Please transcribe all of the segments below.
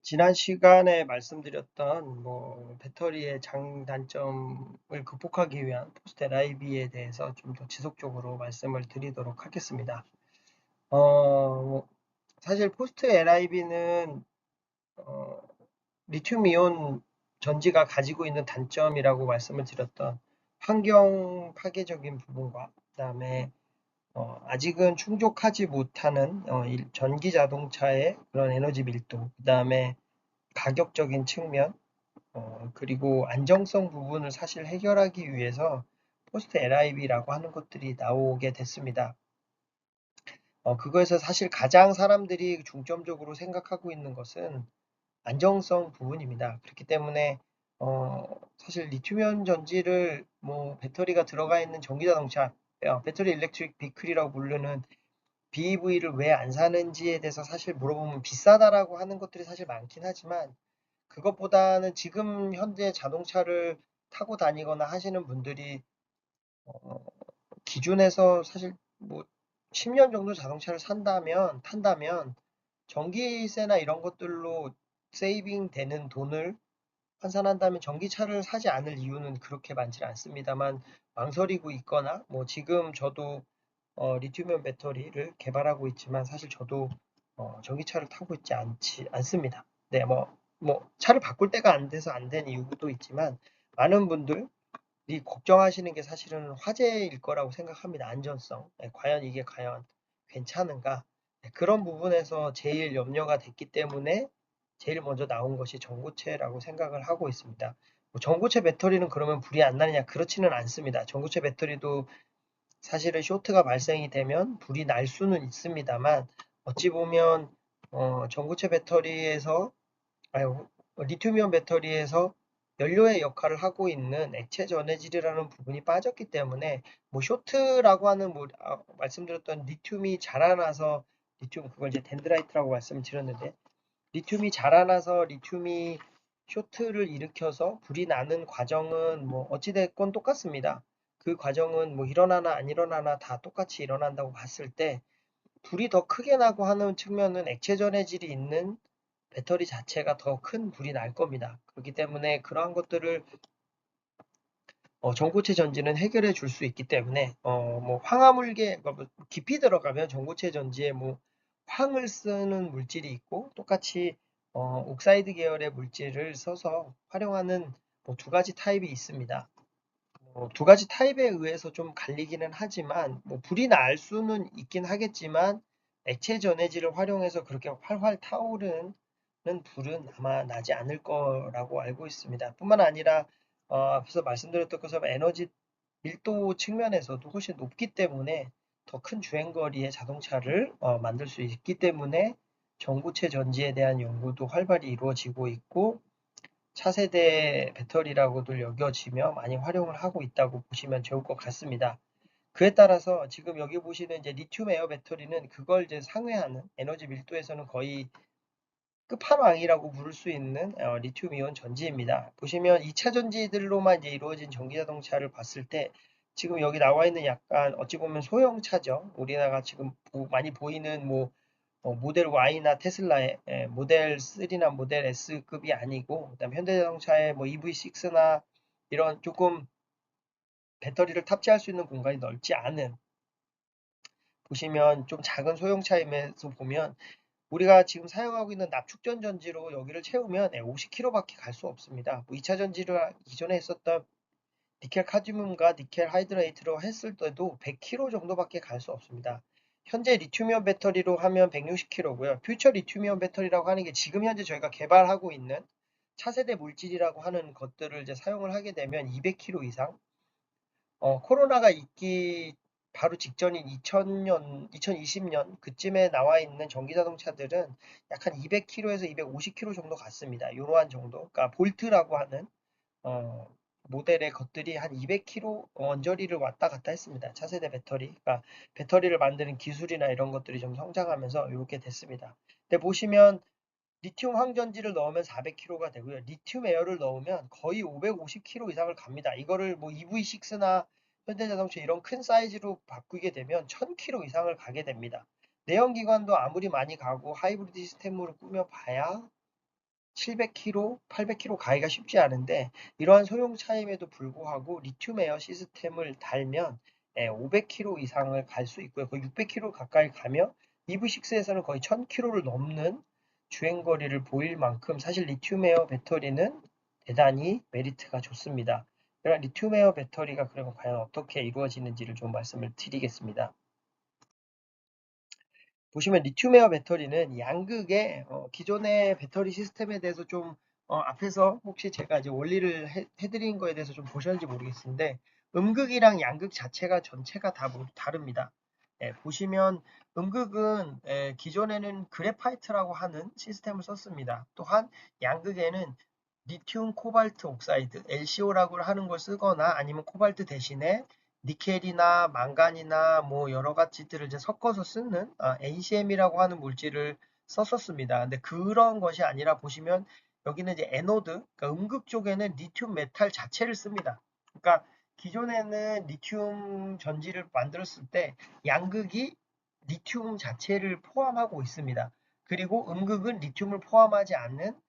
지난 시간에 말씀드렸던 배터리의 장단점을 극복하기 위한 포스트 LIB에 대해서 좀 더 지속적으로 말씀을 드리도록 하겠습니다. 사실 포스트 LIB는 리튬이온 전지가 가지고 있는 단점이라고 말씀을 드렸던 환경 파괴적인 부분과 그다음에 아직은 충족하지 못하는 전기 자동차의 그런 에너지 밀도, 그다음에 가격적인 측면, 그리고 안정성 부분을 사실 해결하기 위해서 포스트 LIB라고 하는 것들이 나오게 됐습니다. 그거에서 사실 가장 사람들이 중점적으로 생각하고 있는 것은 안정성 부분입니다. 그렇기 때문에 어, 사실 리튬이온 전지를 배터리가 들어가 있는 전기 자동차, 배터리 일렉트릭 비클이라고 부르는 BEV를 왜 안 사는지에 대해서 사실 물어보면 비싸다라고 하는 것들이 사실 많긴 하지만 그것보다는 지금 현재 자동차를 타고 다니거나 하시는 분들이 어, 기준에서 사실 10년 정도 자동차를 탄다면 전기세나 이런 것들로 세이빙 되는 돈을 환산한다면 전기차를 사지 않을 이유는 그렇게 많지 않습니다만 망설이고 있거나 지금 저도 리튬이온 배터리를 개발하고 있지만 사실 저도 전기차를 타고 있지 않습니다. 네, 차를 바꿀 때가 안 돼서 안 된 이유도 있지만 많은 분들이 걱정하시는 게 사실은 화재일 거라고 생각합니다. 안전성. 네, 과연 이게 괜찮은가? 네, 그런 부분에서 제일 염려가 됐기 때문에 제일 먼저 나온 것이 전고체라고 생각을 하고 있습니다. 전고체 배터리는 그러면 불이 안 나느냐? 그렇지는 않습니다. 전고체 배터리도 사실은 쇼트가 발생이 되면 불이 날 수는 있습니다만 어찌 보면 전고체 배터리에서 아유, 리튬이온 배터리에서 연료의 역할을 하고 있는 액체 전해질이라는 부분이 빠졌기 때문에 쇼트라고 하는 말씀드렸던 리튬이 자라나서 리튬 그걸 이제 덴드라이트라고 말씀을 드렸는데 리튬이 자라나서 리튬이 쇼트를 일으켜서 불이 나는 과정은 어찌됐건 똑같습니다. 그 과정은 일어나나 안 일어나나 다 똑같이 일어난다고 봤을 때 불이 더 크게 나고 하는 측면은 액체 전해질이 있는 배터리 자체가 더 큰 불이 날 겁니다. 그렇기 때문에 그러한 것들을 전고체 전지는 해결해 줄 수 있기 때문에 황화물계 깊이 들어가면 전고체 전지에 황을 쓰는 물질이 있고 똑같이 옥사이드 계열의 물질을 써서 활용하는 두 가지 타입이 있습니다. 두 가지 타입에 의해서 좀 갈리기는 하지만 불이 날 수는 있긴 하겠지만 액체 전해질을 활용해서 그렇게 활활 타오르는 불은 아마 나지 않을 거라고 알고 있습니다. 뿐만 아니라 앞서 말씀드렸던 것처럼 에너지 밀도 측면에서도 훨씬 높기 때문에 더 큰 주행거리의 자동차를 만들 수 있기 때문에 전고체 전지에 대한 연구도 활발히 이루어지고 있고 차세대 배터리라고도 여겨지며 많이 활용을 하고 있다고 보시면 좋을 것 같습니다. 그에 따라서 지금 여기 보시는 이제 리튬 에어 배터리는 그걸 이제 상회하는 에너지 밀도에서는 거의 끝판왕이라고 부를 수 있는 리튬 이온 전지입니다. 보시면 2차 전지들로만 이제 이루어진 전기 자동차를 봤을 때 지금 여기 나와 있는 약간 어찌 보면 소형차죠. 우리나라가 지금 많이 보이는 모델 Y나 테슬라의 모델 3나 모델 S급이 아니고 그다음에 현대자동차의 EV6나 이런 조금 배터리를 탑재할 수 있는 공간이 넓지 않은 보시면 좀 작은 소형차임에서 보면 우리가 지금 사용하고 있는 납축전 전지로 여기를 채우면 50km밖에 갈 수 없습니다. 2차 전지를 기존에 있었던 니켈 카드뮴과 니켈 하이드레이트로 했을 때도 100km 정도밖에 갈 수 없습니다. 현재 리튬이온 배터리로 하면 160km고요. 퓨처 리튬이온 배터리라고 하는 게 지금 현재 저희가 개발하고 있는 차세대 물질이라고 하는 것들을 이제 사용을 하게 되면 200km 이상. 코로나가 있기 바로 직전인 2000년, 2020년 그쯤에 나와 있는 전기 자동차들은 약 한 200km에서 250km 정도 갔습니다. 이러한 정도. 그러니까 볼트라고 하는 어, 모델의 것들이 한 200km 언저리를 왔다 갔다 했습니다. 차세대 배터리. 그러니까 배터리를 만드는 기술이나 이런 것들이 좀 성장하면서 이렇게 됐습니다. 근데 보시면 리튬 황전지를 넣으면 400km가 되고요. 리튬 에어를 넣으면 거의 550km 이상을 갑니다. 이거를 EV6나 현대자동차 이런 큰 사이즈로 바꾸게 되면 1000km 이상을 가게 됩니다. 내연기관도 아무리 많이 가고 하이브리드 시스템으로 꾸며봐야 700km, 800km 가기가 쉽지 않은데 이러한 소형 차임에도 불구하고 리튬 에어 시스템을 달면 500km 이상을 갈 수 있고요. 거의 600km 가까이 가며 EV6에서는 거의 1000km를 넘는 주행거리를 보일 만큼 사실 리튬 에어 배터리는 대단히 메리트가 좋습니다. 이런 리튬 에어 배터리가 그러면 과연 어떻게 이루어지는지를 좀 말씀을 드리겠습니다. 보시면 리튬에어 배터리는 양극의 기존의 배터리 시스템에 대해서 좀 앞에서 혹시 제가 이제 원리를 해드린 거에 대해서 좀 보셨는지 모르겠는데 음극이랑 양극 자체가 전체가 다 모두 다릅니다. 보시면 음극은 기존에는 그래파이트라고 하는 시스템을 썼습니다. 또한 양극에는 리튬 코발트 옥사이드 LCO라고 하는 걸 쓰거나 아니면 코발트 대신에 니켈이나 망간이나 뭐 여러 가지들을 이제 섞어서 쓰는 NCM이라고 하는 물질을 썼었습니다. 근데 그런 것이 아니라 보시면 여기는 이제 에노드, 그러니까 음극 쪽에는 리튬 메탈 자체를 씁니다. 그러니까 기존에는 리튬 전지를 만들었을 때 양극이 리튬 자체를 포함하고 있습니다. 그리고 음극은 리튬을 포함하지 않는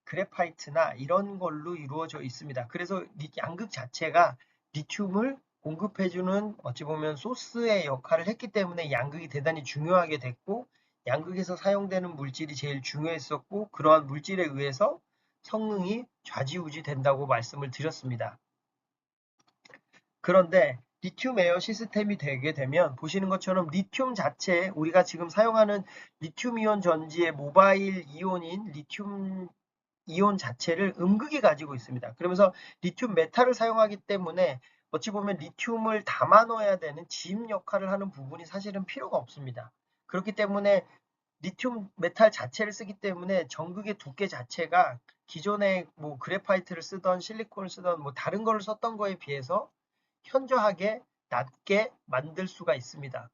그래파이트나 이런 걸로 이루어져 있습니다. 그래서 양극 자체가 리튬을 공급해주는 어찌 보면 소스의 역할을 했기 때문에 양극이 대단히 중요하게 됐고 양극에서 사용되는 물질이 제일 중요했었고 그러한 물질에 의해서 성능이 좌지우지 된다고 말씀을 드렸습니다. 그런데 리튬 에어 시스템이 되게 되면 보시는 것처럼 리튬 자체 우리가 지금 사용하는 리튬 이온 전지의 모바일 이온인 리튬 이온 자체를 음극이 가지고 있습니다. 그러면서 리튬 메탈을 사용하기 때문에 어찌 보면 리튬을 담아 넣어야 되는 지임 역할을 하는 부분이 사실은 필요가 없습니다. 그렇기 때문에 리튬 메탈 자체를 쓰기 때문에 전극의 두께 자체가 기존에 뭐 그래파이트를 쓰던 실리콘을 쓰던 뭐 다른 거를 썼던 거에 비해서 현저하게 낮게 만들 수가 있습니다.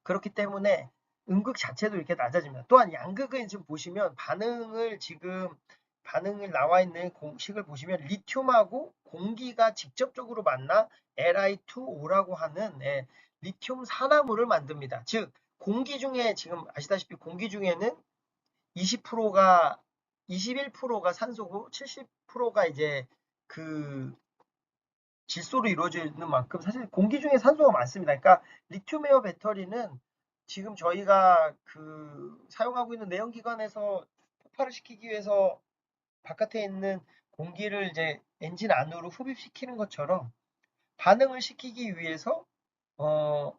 그렇기 때문에 음극 자체도 이렇게 낮아집니다. 또한 양극은 지금 보시면 반응을 나와 있는 공식을 보시면 리튬하고 공기가 직접적으로 만나 Li2O라고 하는 리튬 산화물을 만듭니다. 즉 공기 중에 지금 아시다시피 공기 중에는 20%가 21%가 산소고 70%가 이제 그 질소로 이루어져 있는 만큼 사실 공기 중에 산소가 많습니다. 그러니까 리튬에어 배터리는 지금 저희가 사용하고 있는 내연기관에서 폭발을 시키기 위해서 바깥에 있는 공기를 이제 엔진 안으로 흡입시키는 것처럼 반응을 시키기 위해서 어,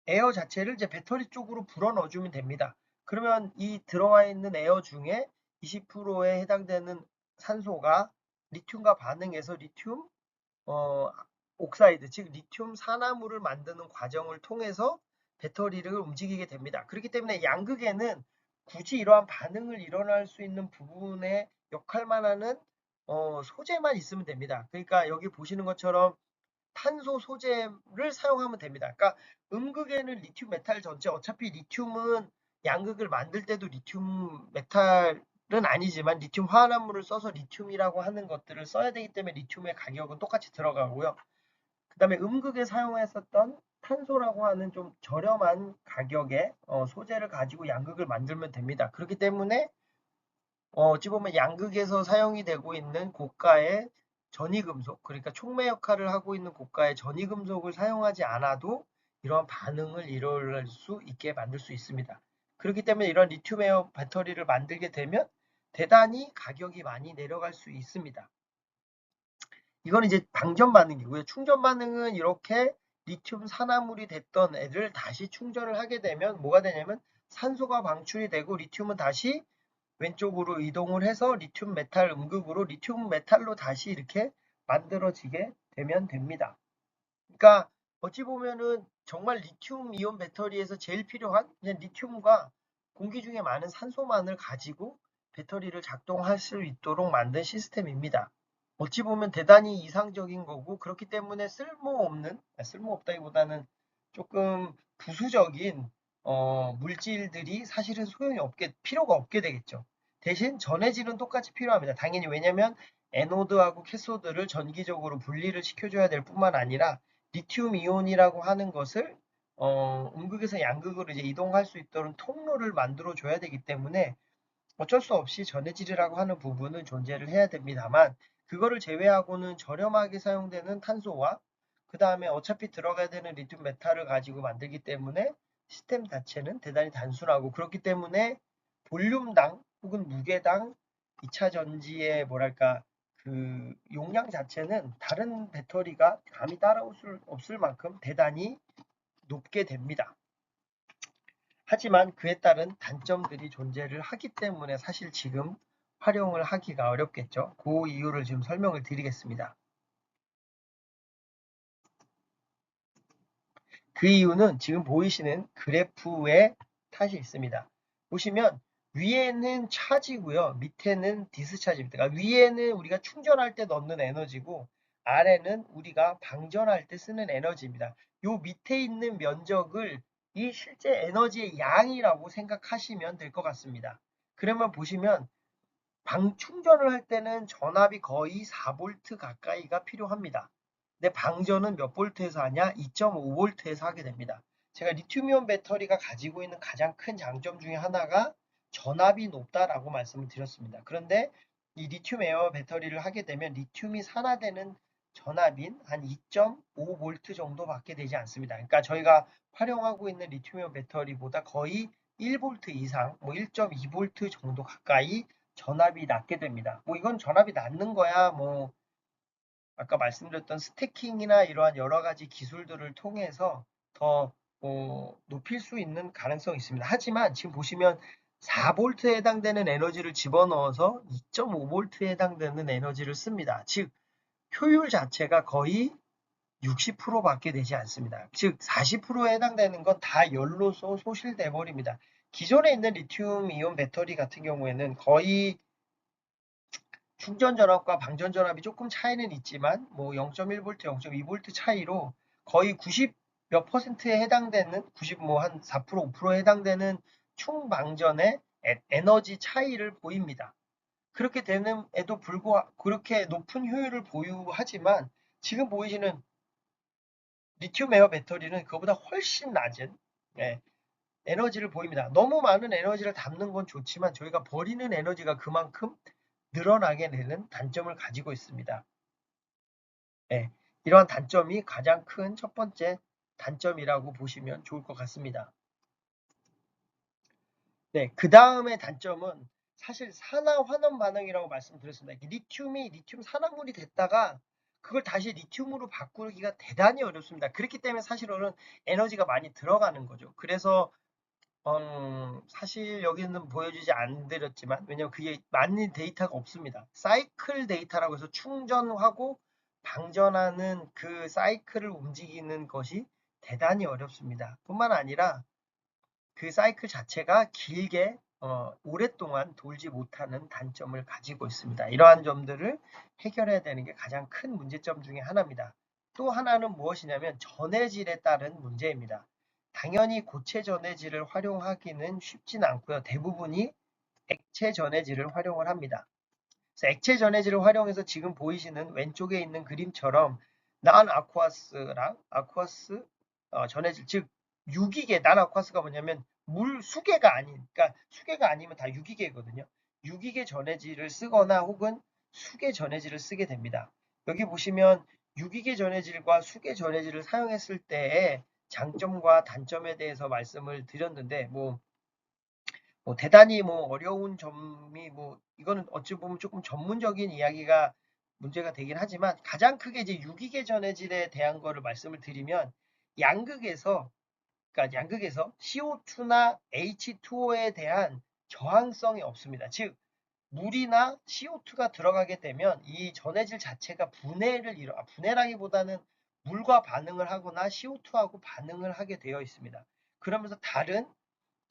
에어 자체를 이제 배터리 쪽으로 불어 넣어주면 됩니다. 그러면 이 들어와 있는 에어 중에 20%에 해당되는 산소가 리튬과 반응해서 리튬 어, 옥사이드, 즉 리튬 산화물을 만드는 과정을 통해서 배터리를 움직이게 됩니다. 그렇기 때문에 양극에는 굳이 이러한 반응을 일어날 수 있는 부분의 역할만 하는 소재만 있으면 됩니다. 그러니까 여기 보시는 것처럼 탄소 소재를 사용하면 됩니다. 그러니까 음극에는 리튬 메탈 전체 어차피 리튬은 양극을 만들 때도 리튬 메탈은 아니지만 리튬 화합물을 써서 리튬이라고 하는 것들을 써야 되기 때문에 리튬의 가격은 똑같이 들어가고요. 그 다음에 음극에 사용했었던 탄소라고 하는 좀 저렴한 가격의 소재를 가지고 양극을 만들면 됩니다. 그렇기 때문에 어찌 보면 양극에서 사용이 되고 있는 고가의 전이금속, 그러니까 촉매 역할을 하고 있는 고가의 전이금속을 사용하지 않아도 이러한 반응을 이룰 수 있게 만들 수 있습니다. 그렇기 때문에 이런 리튬 에어 배터리를 만들게 되면 대단히 가격이 많이 내려갈 수 있습니다. 이건 이제 방전 반응이고요. 충전 반응은 이렇게 리튬 산화물이 됐던 애를 다시 충전을 하게 되면 뭐가 되냐면 산소가 방출이 되고 리튬은 다시 왼쪽으로 이동을 해서 리튬 메탈 음극으로 리튬 메탈로 다시 이렇게 만들어지게 되면 됩니다. 그러니까 어찌 보면은 정말 리튬 이온 배터리에서 제일 필요한 그냥 리튬과 공기 중에 많은 산소만을 가지고 배터리를 작동할 수 있도록 만든 시스템입니다. 어찌 보면 대단히 이상적인 거고 그렇기 때문에 쓸모없다기보다는 조금 부수적인 물질들이 사실은 필요가 없게 되겠죠. 대신 전해질은 똑같이 필요합니다. 당연히 왜냐면 에노드하고 캐소드를 전기적으로 분리를 시켜줘야 될 뿐만 아니라 리튬 이온이라고 하는 것을 음극에서 양극으로 이제 이동할 수 있도록 통로를 만들어 줘야 되기 때문에 어쩔 수 없이 전해질이라고 하는 부분은 존재를 해야 됩니다만 그거를 제외하고는 저렴하게 사용되는 탄소와 그 다음에 어차피 들어가야 되는 리튬 메탈을 가지고 만들기 때문에 시스템 자체는 대단히 단순하고 그렇기 때문에 볼륨당 혹은 무게당 2차 전지의 뭐랄까 그 용량 자체는 다른 배터리가 감히 따라올 수 없을 만큼 대단히 높게 됩니다. 하지만 그에 따른 단점들이 존재를 하기 때문에 사실 지금 활용을 하기가 어렵겠죠. 그 이유를 지금 설명을 드리겠습니다. 그 이유는 지금 보이시는 그래프에 탓이 있습니다. 보시면 위에는 차지고요. 밑에는 디스차지입니다. 그러니까 위에는 우리가 충전할 때 넣는 에너지고 아래는 우리가 방전할 때 쓰는 에너지입니다. 요 밑에 있는 면적을 이 실제 에너지의 양이라고 생각하시면 될 것 같습니다. 그러면 보시면 충전을 할 때는 전압이 거의 4V 가까이가 필요합니다. 근데 방전은 몇 볼트에서 하냐? 2.5V에서 하게 됩니다. 제가 리튬이온 배터리가 가지고 있는 가장 큰 장점 중에 하나가 전압이 높다라고 말씀을 드렸습니다. 그런데 이 리튬 에어 배터리를 하게 되면 리튬이 산화되는 전압인 한 2.5V 정도 밖에 되지 않습니다. 그러니까 저희가 활용하고 있는 리튬이온 배터리보다 거의 1V 이상, 뭐 1.2V 정도 가까이 전압이 낮게 됩니다. 뭐 이건 전압이 낮는 거야 뭐 아까 말씀드렸던 스태킹이나 이러한 여러 가지 기술들을 통해서 더 높일 수 있는 가능성이 있습니다. 하지만 지금 보시면 4V에 해당되는 에너지를 집어넣어서 2.5V에 해당되는 에너지를 씁니다. 즉 효율 자체가 거의 60%밖에 되지 않습니다. 즉 40%에 해당되는 건 다 열로서 소실돼 버립니다. 기존에 있는 리튬 이온 배터리 같은 경우에는 거의 충전 전압과 방전 전압이 조금 차이는 있지만 뭐 0.1V, 0.2V 차이로 거의 90 몇 퍼센트에 해당되는 90 뭐 한 4%, 5%에 해당되는 충방전의 에너지 차이를 보입니다. 그렇게 되는에도 불구하고 그렇게 높은 효율을 보유하지만 지금 보이시는 리튬 에어 배터리는 그보다 훨씬 낮은 예, 에너지를 보입니다. 너무 많은 에너지를 담는 건 좋지만 저희가 버리는 에너지가 그만큼 늘어나게 되는 단점을 가지고 있습니다. 네, 이러한 단점이 가장 큰 첫 번째 단점이라고 보시면 좋을 것 같습니다. 네, 그 다음의 단점은 사실 산화 환원 반응이라고 말씀드렸습니다. 리튬 산화물이 됐다가 그걸 다시 리튬으로 바꾸기가 대단히 어렵습니다. 그렇기 때문에 사실은 에너지가 많이 들어가는 거죠. 그래서 사실 여기는 보여주지 않드렸지만 왜냐면 그게 많은 데이터가 없습니다. 사이클 데이터라고 해서 충전하고 방전하는 그 사이클을 움직이는 것이 대단히 어렵습니다. 뿐만 아니라 그 사이클 자체가 길게 오랫동안 돌지 못하는 단점을 가지고 있습니다. 이러한 점들을 해결해야 되는 게 가장 큰 문제점 중에 하나입니다. 또 하나는 무엇이냐면 전해질에 따른 문제입니다. 당연히 고체 전해질을 활용하기는 쉽진 않고요. 대부분이 액체 전해질을 활용을 합니다. 그래서 액체 전해질을 활용해서 지금 보이시는 왼쪽에 있는 그림처럼 난 아쿠아스랑 아쿠아스 전해질 즉 유기계 난 아쿠아스가 뭐냐면 물 수계가 아닌 그러니까 수계가 아니면 다 유기계거든요. 유기계 전해질을 쓰거나 혹은 수계 전해질을 쓰게 됩니다. 여기 보시면 유기계 전해질과 수계 전해질을 사용했을 때의 장점과 단점에 대해서 말씀을 드렸는데 뭐 대단히 뭐 어려운 점이 뭐 이거는 어찌 보면 조금 전문적인 이야기가 문제가 되긴 하지만 가장 크게 이제 유기계 전해질에 대한 거를 말씀을 드리면 양극에서 그러니까 양극에서 CO2나 H2O에 대한 저항성이 없습니다. 즉 물이나 CO2가 들어가게 되면 이 전해질 자체가 분해라기보다는 물과 반응을 하거나 CO2하고 반응을 하게 되어 있습니다. 그러면서 다른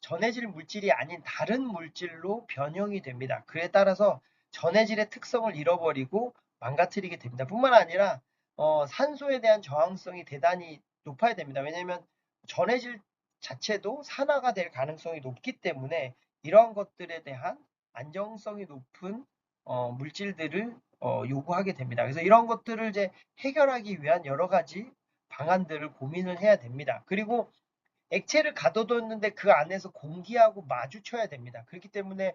전해질 물질이 아닌 다른 물질로 변형이 됩니다. 그에 따라서 전해질의 특성을 잃어버리고 망가뜨리게 됩니다. 뿐만 아니라 산소에 대한 저항성이 대단히 높아야 됩니다. 왜냐하면 전해질 자체도 산화가 될 가능성이 높기 때문에 이러한 것들에 대한 안정성이 높은 물질들을 요구하게 됩니다. 그래서 이런 것들을 이제 해결하기 위한 여러 가지 방안들을 고민을 해야 됩니다. 그리고 액체를 가둬뒀는데 그 안에서 공기하고 마주쳐야 됩니다. 그렇기 때문에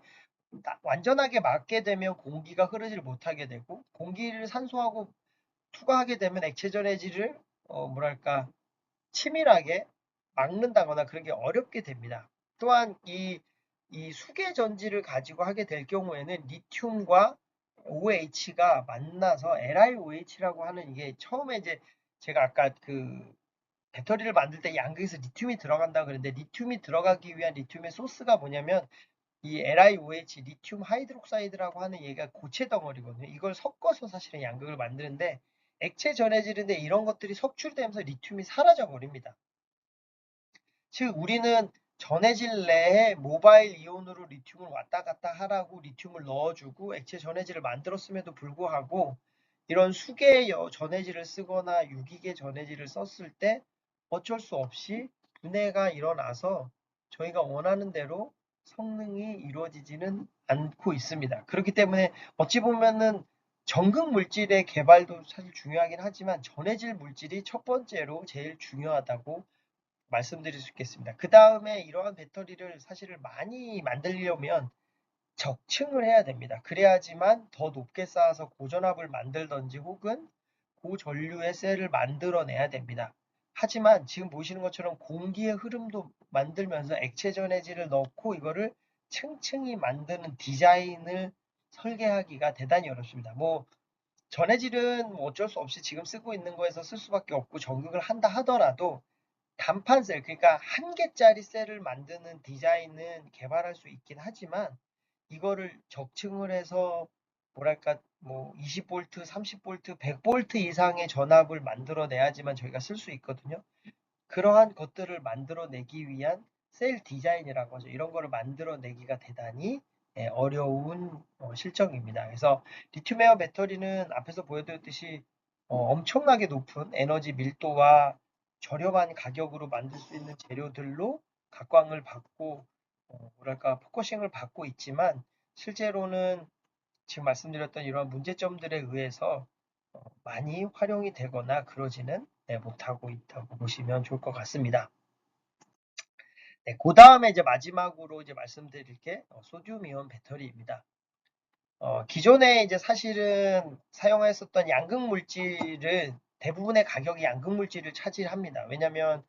완전하게 막게 되면 공기가 흐르질 못하게 되고 공기를 산소하고 투과하게 되면 액체 전해질을 뭐랄까 치밀하게 막는다거나 그런 게 어렵게 됩니다. 또한 이 수계 전지를 가지고 하게 될 경우에는 리튬과 OH가 만나서 LiOH라고 하는 이게 처음에 이제 제가 아까 그 배터리를 만들 때 양극에서 리튬이 들어간다 그랬는데 리튬이 들어가기 위한 리튬의 소스가 뭐냐면 이 LiOH, 리튬 하이드록사이드라고 하는 얘가 고체 덩어리거든요. 이걸 섞어서 사실은 양극을 만드는데 액체 전해질인데 이런 것들이 석출되면서 리튬이 사라져 버립니다. 즉 우리는 전해질 내에 모바일 이온으로 리튬을 왔다 갔다 하라고 리튬을 넣어주고 액체 전해질을 만들었음에도 불구하고 이런 수계 전해질을 쓰거나 유기계 전해질을 썼을 때 어쩔 수 없이 분해가 일어나서 저희가 원하는 대로 성능이 이루어지지는 않고 있습니다. 그렇기 때문에 어찌 보면은 전극 물질의 개발도 사실 중요하긴 하지만 전해질 물질이 첫 번째로 제일 중요하다고 말씀드릴 수 있겠습니다. 그 다음에 이러한 배터리를 사실을 많이 만들려면 적층을 해야 됩니다. 그래야지만 더 높게 쌓아서 고전압을 만들던지 혹은 고전류의 셀을 만들어내야 됩니다. 하지만 지금 보시는 것처럼 공기의 흐름도 만들면서 액체 전해질을 넣고 이거를 층층이 만드는 디자인을 설계하기가 대단히 어렵습니다. 뭐 전해질은 어쩔 수 없이 지금 쓰고 있는 거에서 쓸 수밖에 없고 전극을 한다 하더라도 단판 셀, 그러니까 한 개짜리 셀을 만드는 디자인은 개발할 수 있긴 하지만 이거를 적층을 해서 뭐랄까 뭐 20V, 30V, 100V 이상의 전압을 만들어내야지만 저희가 쓸 수 있거든요. 그러한 것들을 만들어내기 위한 셀 디자인이라고 하죠. 이런 거를 만들어내기가 대단히 어려운 실정입니다. 그래서 리튬이온 배터리는 앞에서 보여드렸듯이 엄청나게 높은 에너지 밀도와 저렴한 가격으로 만들 수 있는 재료들로 각광을 받고 뭐랄까 포커싱을 받고 있지만 실제로는 지금 말씀드렸던 이러한 문제점들에 의해서 많이 활용이 되거나 그러지는 못하고 있다고 보시면 좋을 것 같습니다. 네, 그 다음에 이제 마지막으로 이제 말씀드릴 게 소듐 이온 배터리입니다. 기존에 이제 사실은 사용했었던 양극 물질은 대부분의 가격이 양극 물질을 차지합니다. 왜냐하면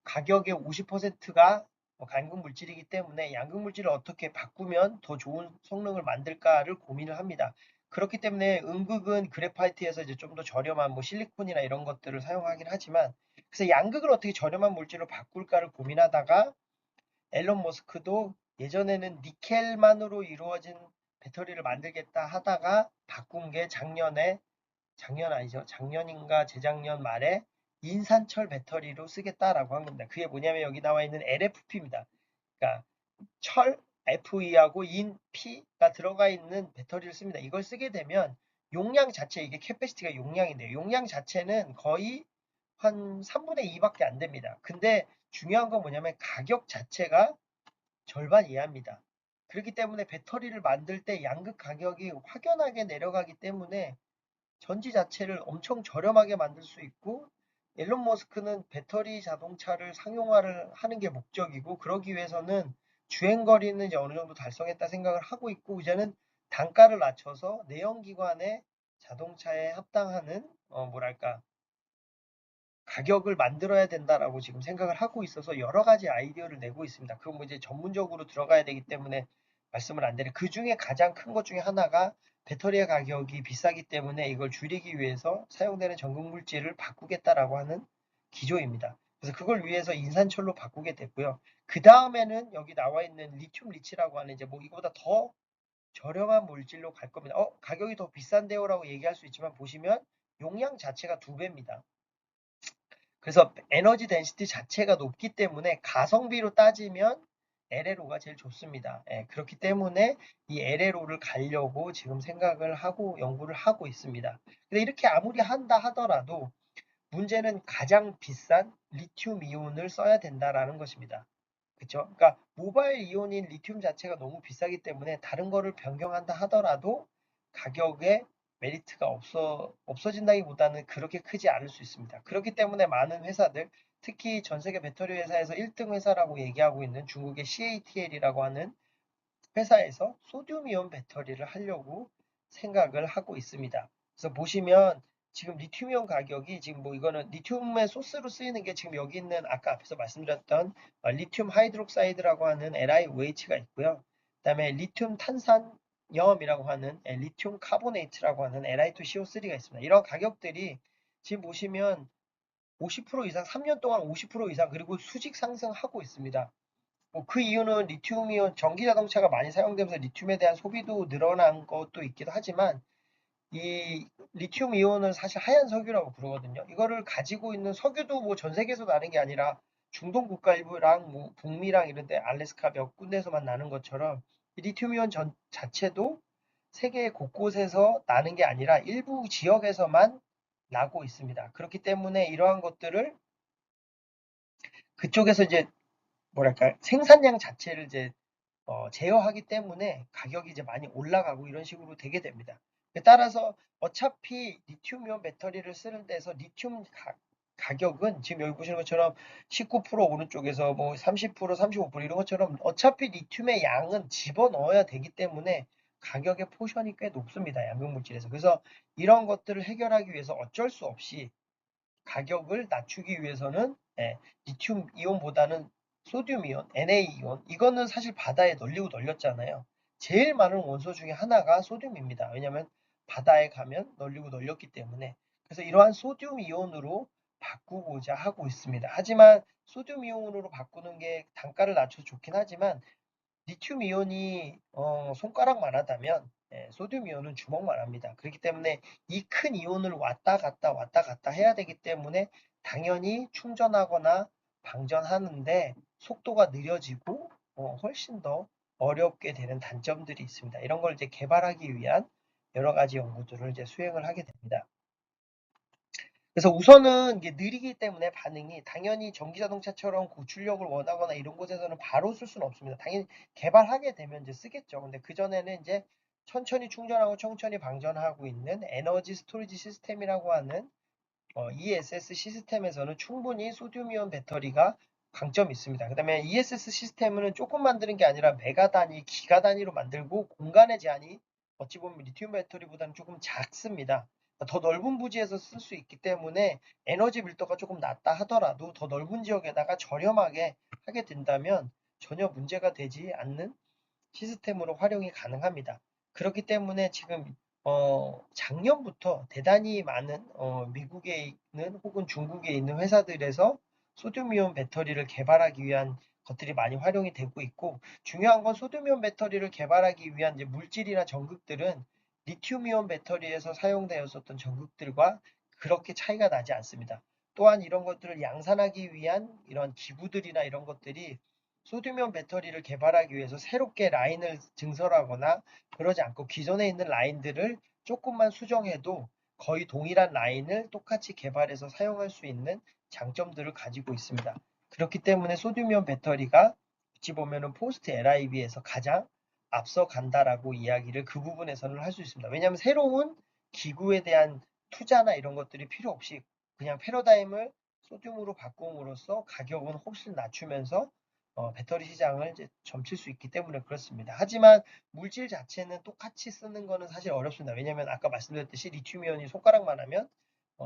가격의 50%가 양극 물질이기 때문에 양극 물질을 어떻게 바꾸면 더 좋은 성능을 만들까를 고민을 합니다. 그렇기 때문에 음극은 그래파이트에서 이제 좀 더 저렴한 뭐 실리콘이나 이런 것들을 사용하긴 하지만 그래서 양극을 어떻게 저렴한 물질로 바꿀까를 고민하다가 앨런 머스크도 예전에는 니켈만으로 이루어진 배터리를 만들겠다 하다가 바꾼 게 작년 아니죠. 작년인가 재작년 말에 인산철 배터리로 쓰겠다라고 한 겁니다. 그게 뭐냐면 여기 나와 있는 LFP입니다. 그러니까 철 FE하고 인 P가 들어가 있는 배터리를 씁니다. 이걸 쓰게 되면 용량 자체, 이게 캐패시티가 용량인데요. 용량 자체는 거의 한 3분의 2밖에 안 됩니다. 근데 중요한 건 뭐냐면 가격 자체가 절반 이하입니다. 그렇기 때문에 배터리를 만들 때 양극 가격이 확연하게 내려가기 때문에 전지 자체를 엄청 저렴하게 만들 수 있고 일론 머스크는 배터리 자동차를 상용화를 하는 게 목적이고 그러기 위해서는 주행거리는 이제 어느 정도 달성했다 생각을 하고 있고 이제는 단가를 낮춰서 내연기관의 자동차에 합당하는 뭐랄까 가격을 만들어야 된다라고 지금 생각을 하고 있어서 여러 가지 아이디어를 내고 있습니다. 그건 뭐 이제 전문적으로 들어가야 되기 때문에 말씀을 안 드려요. 그 중에 가장 큰 것 중에 하나가 배터리의 가격이 비싸기 때문에 이걸 줄이기 위해서 사용되는 전극 물질을 바꾸겠다라고 하는 기조입니다. 그래서 그걸 위해서 인산철로 바꾸게 됐고요. 그 다음에는 여기 나와 있는 리튬 리치라고 하는 이제 뭐 이거보다 더 저렴한 물질로 갈 겁니다. 가격이 더 비싼데요라고 얘기할 수 있지만 보시면 용량 자체가 2배입니다. 그래서 에너지 덴시티 자체가 높기 때문에 가성비로 따지면 LLO가 제일 좋습니다. 그렇기 때문에 이 LLO를 가려고 지금 생각을 하고 연구를 하고 있습니다. 근데 이렇게 아무리 한다 하더라도 문제는 가장 비싼 리튬 이온을 써야 된다라는 것입니다. 그렇죠? 그러니까 모바일 이온인 리튬 자체가 너무 비싸기 때문에 다른 거를 변경한다 하더라도 가격에 메리트가 없어진다기보다는 그렇게 크지 않을 수 있습니다. 그렇기 때문에 많은 회사들, 특히 전 세계 배터리 회사에서 1등 회사라고 얘기하고 있는 중국의 CATL이라고 하는 회사에서 소듐이온 배터리를 하려고 생각을 하고 있습니다. 그래서 보시면 지금 리튬이온 가격이 지금 뭐 이거는 리튬의 소스로 쓰이는 게 지금 여기 있는 아까 앞에서 말씀드렸던 리튬 하이드록사이드라고 하는 LiOH가 있고요. 그다음에 리튬 탄산염이라고 하는 리튬 카보네이트라고 하는 Li2CO3가 있습니다. 이런 가격들이 지금 보시면 50% 이상, 3년 동안 50% 이상, 그리고 수직 상승하고 있습니다. 뭐 그 이유는 리튬이온 전기 자동차가 많이 사용되면서 리튬에 대한 소비도 늘어난 것도 있기도 하지만 이 리튬 이온은 사실 하얀 석유라고 부르거든요. 이거를 가지고 있는 석유도 뭐 전 세계에서 나는 게 아니라 중동 국가 일부랑 뭐 북미랑 이런 데 알래스카 몇 군데에서만 나는 것처럼 리튬 이온 자체도 세계 곳곳에서 나는 게 아니라 일부 지역에서만 나고 있습니다. 그렇기 때문에 이러한 것들을 그쪽에서 이제 뭐랄까 생산량 자체를 이제 제어하기 때문에 가격이 이제 많이 올라가고 이런 식으로 되게 됩니다. 따라서 어차피 리튬이온 배터리를 쓰는 데서 리튬 가격은 지금 여기 보시는 것처럼 19% 오른쪽에서 뭐 30%, 35% 이런 것처럼 어차피 리튬의 양은 집어넣어야 되기 때문에 가격의 포션이 꽤 높습니다. 양극물질에서. 그래서 이런 것들을 해결하기 위해서 어쩔 수 없이 가격을 낮추기 위해서는 리튬 이온보다는 소듐 이온, Na 이온 이거는 사실 바다에 널리고 널렸잖아요. 제일 많은 원소 중에 하나가 소듐입니다. 왜냐하면 바다에 가면 널리고 널렸기 때문에. 그래서 이러한 소듐 이온으로 바꾸고자 하고 있습니다. 하지만 소듐 이온으로 바꾸는 게 단가를 낮춰서 좋긴 하지만 리튬 이온이 손가락만 하다면 소듐 이온은 주먹만 합니다. 그렇기 때문에 이 큰 이온을 왔다 갔다 해야 되기 때문에 당연히 충전하거나 방전하는데 속도가 느려지고 훨씬 더 어렵게 되는 단점들이 있습니다. 이런 걸 이제 개발하기 위한 여러 가지 연구들을 이제 수행을 하게 됩니다. 그래서 우선은 이게 느리기 때문에 반응이 당연히 전기자동차처럼 고출력을 원하거나 이런 곳에서는 바로 쓸 수는 없습니다. 당연히 개발하게 되면 이제 쓰겠죠. 근데 그전에는 이제 천천히 충전하고 천천히 방전하고 있는 에너지 스토리지 시스템이라고 하는 ESS 시스템에서는 충분히 소듐이온 배터리가 강점이 있습니다. 그 다음에 ESS 시스템은 조금 만드는 게 아니라 메가 단위, 기가 단위로 만들고 공간의 제한이 어찌 보면 리튬 배터리보다는 조금 작습니다. 더 넓은 부지에서 쓸 수 있기 때문에 에너지 밀도가 조금 낮다 하더라도 더 넓은 지역에다가 저렴하게 하게 된다면 전혀 문제가 되지 않는 시스템으로 활용이 가능합니다. 그렇기 때문에 지금 작년부터 대단히 많은 미국에 있는 혹은 중국에 있는 회사들에서 소듐이온 배터리를 개발하기 위한 것들이 많이 활용이 되고 있고 중요한 건 소듐이온 배터리를 개발하기 위한 이제 물질이나 전극들은 리튬이온 배터리에서 사용되었었던 전극들과 그렇게 차이가 나지 않습니다. 또한 이런 것들을 양산하기 위한 이런 기구들이나 이런 것들이 소듐이온 배터리를 개발하기 위해서 새롭게 라인을 증설하거나 그러지 않고 기존에 있는 라인들을 조금만 수정해도 거의 동일한 라인을 똑같이 개발해서 사용할 수 있는 장점들을 가지고 있습니다. 그렇기 때문에 소듐이온 배터리가 어찌 보면은 포스트 LIB에서 가장 앞서 간다라고 이야기를 그 부분에서는 할 수 있습니다. 왜냐하면 새로운 기구에 대한 투자나 이런 것들이 필요 없이 그냥 패러다임을 소듐으로 바꿈으로써 가격은 훨씬 낮추면서 배터리 시장을 이제 점칠 수 있기 때문에 그렇습니다. 하지만 물질 자체는 똑같이 쓰는 거는 사실 어렵습니다. 왜냐하면 아까 말씀드렸듯이 리튬이온이 손가락만 하면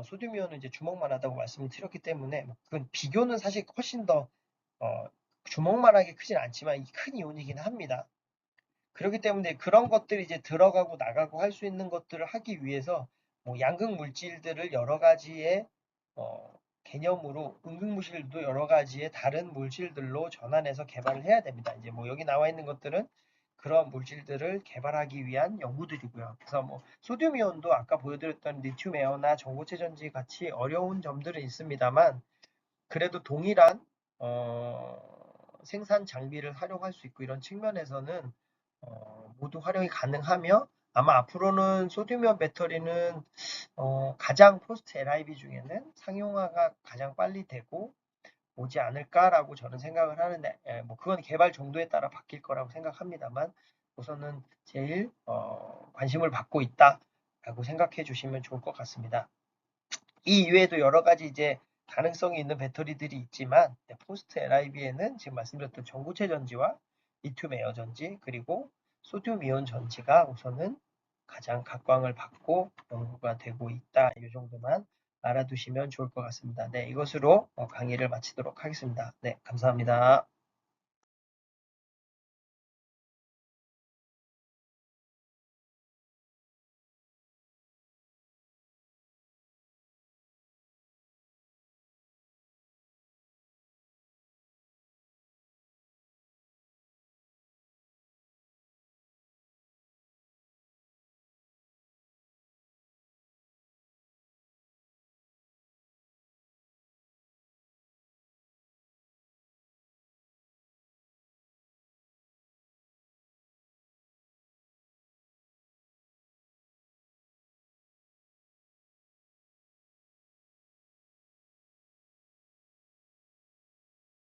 소듐이온은 이제 주먹만 하다고 말씀을 드렸기 때문에 그건 비교는 사실 훨씬 더 어, 주먹만하게 크진 않지만 큰 이온이긴 합니다. 그렇기 때문에 그런 것들이 이제 들어가고 나가고 할 수 있는 것들을 하기 위해서 뭐 양극 물질들을 여러 가지의 개념으로 음극물질도 여러 가지의 다른 물질들로 전환해서 개발을 해야 됩니다. 이제 뭐 여기 나와 있는 것들은 그런 물질들을 개발하기 위한 연구들이고요. 그래서 뭐 소듐 이온도 아까 보여드렸던 리튬 에어나 전고체 전지 같이 어려운 점들은 있습니다만 그래도 동일한 생산 장비를 활용할 수 있고 이런 측면에서는 모두 활용이 가능하며 아마 앞으로는 소듐이온 배터리는 가장 포스트 LIB 중에는 상용화가 가장 빨리 되고 오지 않을까라고 저는 생각을 하는데 뭐 그건 개발 정도에 따라 바뀔 거라고 생각합니다만 우선은 제일 관심을 받고 있다라고 생각해 주시면 좋을 것 같습니다. 이 이외에도 여러 가지 이제 가능성이 있는 배터리들이 있지만 포스트 LIB에는 지금 말씀드렸던 전고체 전지와 리튬 에어 전지, 그리고 소듐 이온 전지가 우선은 가장 각광을 받고 연구가 되고 있다. 이 정도만 알아두시면 좋을 것 같습니다. 네, 이것으로 강의를 마치도록 하겠습니다. 네, 감사합니다.